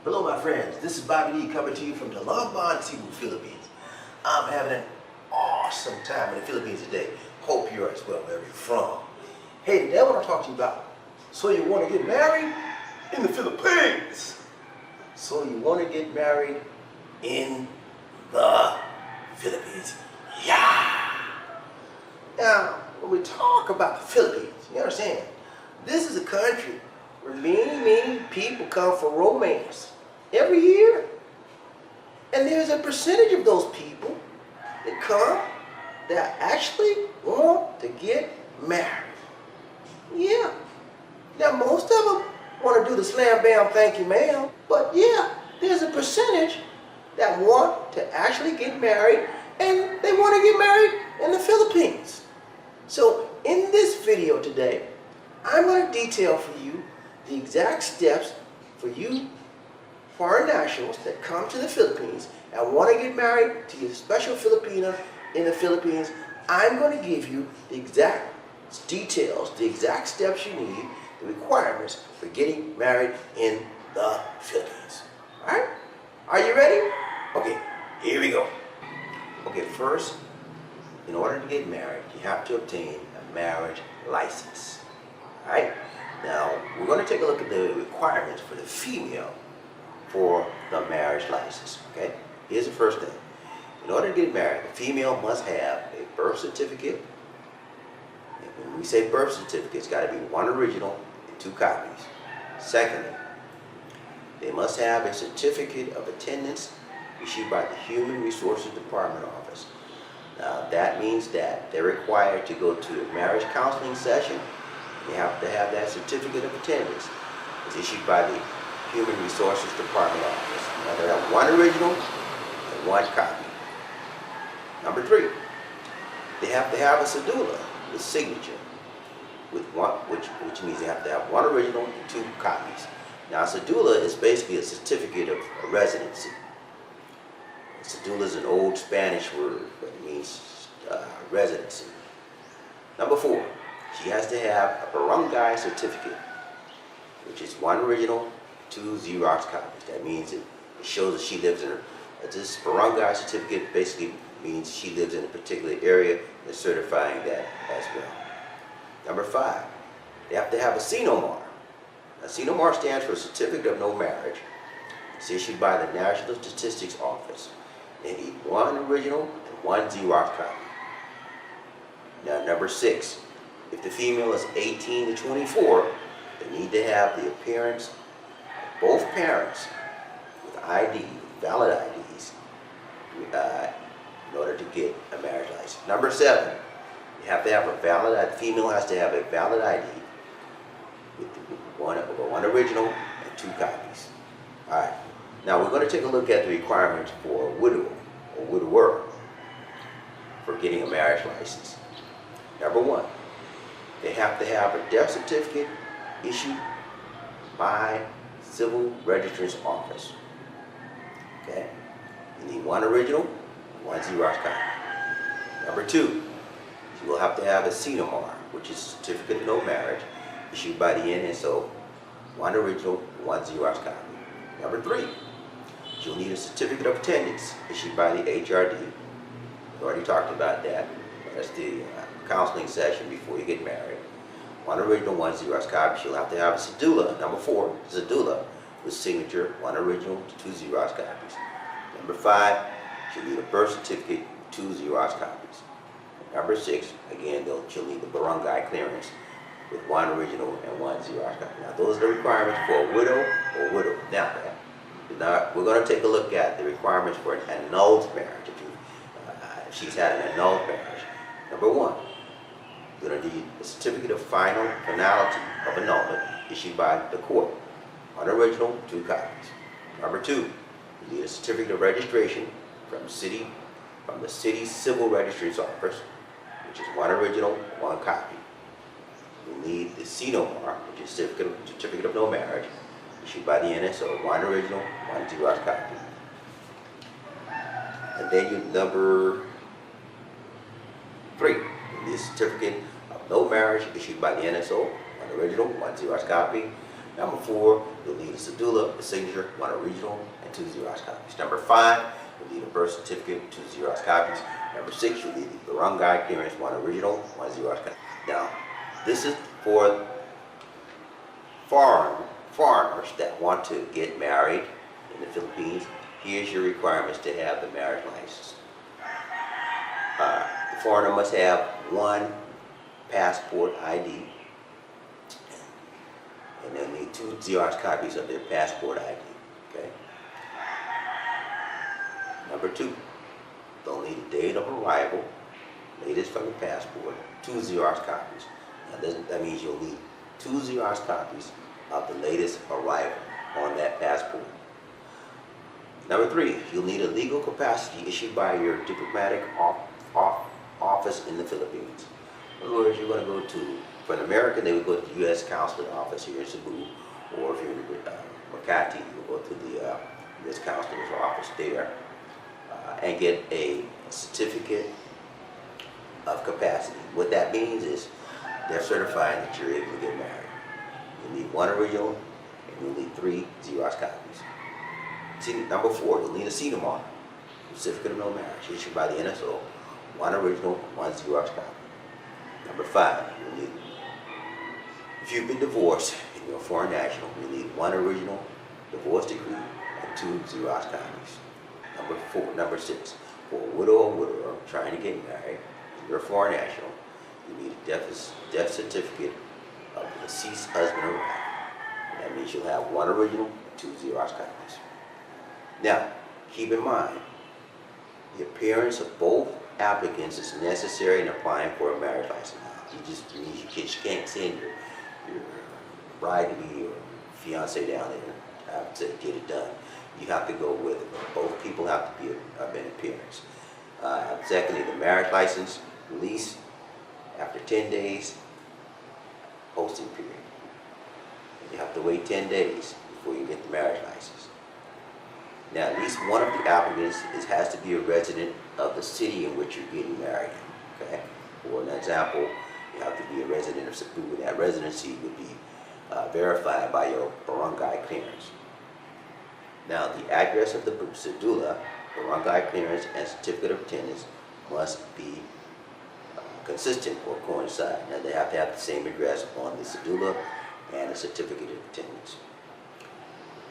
Hello my friends, this is Bobby D coming to you from the Untitled Philippines. I'm having an awesome time in the Philippines today. Hope you're as well wherever you're from. Hey, today I want to talk to you about, so you want to get married in the Philippines. So you want to get married in the Philippines. Yeah! Now, when we talk about the Philippines, you understand, this is a country where many people come for romance every year. And there's a percentage of those people that come that actually want to get married. Yeah. Now most of them want to do the slam bam thank you ma'am, but yeah, there's a percentage that want to actually get married, and they want to get married in the Philippines. So in this video today, I'm going to detail for you the exact steps for you foreign nationals that come to the Philippines and want to get married to your special Filipina in the Philippines. I'm going to give you the exact details, the exact steps you need, the requirements for getting married in the Philippines. Alright? Are you ready? Okay, here we go. Okay, first, in order to get married, you have to obtain a marriage license. Alright? Now, we're going to take a look at the requirements for the female for the marriage license. Okay? Here's the first thing. In order to get married, the female must have a birth certificate. And when we say birth certificate, it's got to be one original and 2 copies. Secondly, they must have a certificate of attendance issued by the Human Resources Department office. Now, that means that they're required to go to a marriage counseling session. They have to have that certificate of attendance. It's issued by the Human Resources Department office. Now, they have 1 original and 1 copy. Number 3, they have to have a cedula with signature, with one, which means they have to have 1 original and 2 copies. Now, a cedula is basically a certificate of residency. Cedula is an old Spanish word, but it means residency. Number 4, she has to have a barangay certificate, which is 1 original, 2 xerox copies. That means it shows that she lives in this barangay certificate basically means she lives in a particular area, and certifying that as well. Number 5, they have to have a CNOMAR. A CNOMAR stands for Certificate of No Marriage. It's issued by the National Statistics Office. They need 1 original and 1 xerox copy. Now, number 6, if the female is 18 to 24, they need to have the appearance of both parents with ID, valid IDs, in order to get a marriage license. Number 7, you have to have a valid, the female has to have a valid ID with one original and 2 copies. Alright, now we're going to take a look at the requirements for a widow or widower for getting a marriage license. Number 1, they have to have a death certificate issued by Civil Registrar's Office. Okay? You need 1 original, 1 xerox copy. Number 2, you will have to have a CNOMAR, which is Certificate of No Marriage, issued by the NSO, 1 original, 1 xerox copy. Number 3, you'll need a certificate of attendance issued by the HRD. We've already talked about that. That's the counseling session before you get married. 1 original, 1 xerox copy. She'll have to have a cedula. Number 4, cedula with signature, 1 original to 2 xerox copies. Number 5, she'll need a birth certificate, 2 xerox copies. Number 6, again, she'll need the barangay clearance with 1 original and 1 xerox copy. Now, those are the requirements for a widow or widow. Now we're going to take a look at the requirements for an annulled marriage. If she's had an annulled marriage. Number 1, you're going to need a certificate of finality of annulment issued by the court. 1 original, 2 copies. Number 2, you need a certificate of registration from the city's Civil Registrar's Office, which is 1 original, 1 copy. You need the CNOMAR, which is Certificate of No Marriage, issued by the NSO, 1 original, 1 xerox copy. And then you number 3, the certificate of no marriage issued by the NSO, 1 original, 1 xerox copy. Number 4, you'll need a cedula, a signature, 1 original, and 2 xerox copies. Number 5, you'll need a birth certificate, 2 xerox copies. Number 6, you'll need the barangay clearance, 1 original, 1 xerox copy. Now, this is for foreigners that want to get married in the Philippines. Here's your requirements to have the marriage license. The foreigner must have 1 passport ID, and they'll need 2 xerox copies of their passport ID. Okay. Number 2, they'll need a date of arrival, latest from the passport, 2 xerox copies. Now that means you'll need 2 xerox copies of the latest arrival on that passport. Number 3, you'll need a legal capacity issued by your diplomatic office in the Philippines. In other words, you're going to go to, for an American, they would go to the U.S. Consulate office here in Cebu, or if you're in Makati, you'll go to the U.S. Consulate's office there and get a certificate of capacity. What that means is they're certifying that you're able to get married. You'll need 1 original, and you'll need 3 xerox copies. Number 4, you'll need a CDMR, certificate of no marriage, issued by the NSO, 1 original, 1 xerox copy. Number 5, you'll need, if you've been divorced and you're a foreign national, you'll need 1 original divorce decree and 2 xerox copies. Number 6, for a widow or widower trying to get married, if you're a foreign national, you need a death certificate of the deceased husband or wife. And that means you'll have 1 original and 2 xerox copies. Now, keep in mind, the appearance of both applicants is necessary in applying for a marriage license. You can't send your bride-to-be or fiance down there to get it done. You have to go with it. Both people have to be of an appearance. Secondly, the marriage license release after 10 days posting period. You have to wait 10 days before you get the marriage license. Now, at least one of the applicants has to be a resident of the city in which you're getting married. Okay. For an example, you have to be a resident of Cebu, and that residency would be verified by your barangay clearance. Now, the address of the cedula, barangay clearance, and certificate of attendance must be consistent or coincide. Now, they have to have the same address on the cedula and the certificate of attendance.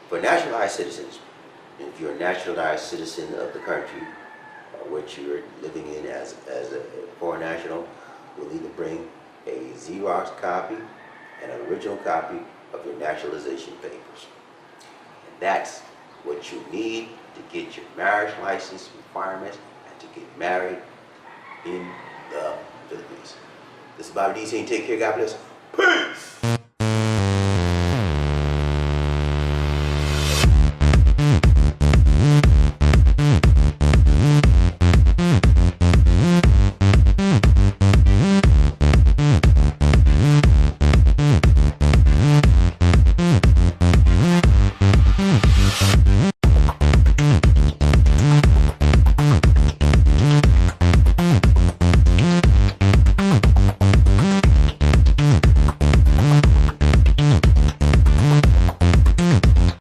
For naturalized citizens, if you're a naturalized citizen of the country which you're living in as a foreign national, you'll need to bring a xerox copy and an original copy of your naturalization papers. And that's what you need to get your marriage license requirements and to get married in the Philippines. This is Bobby D saying take care, God bless. Peace!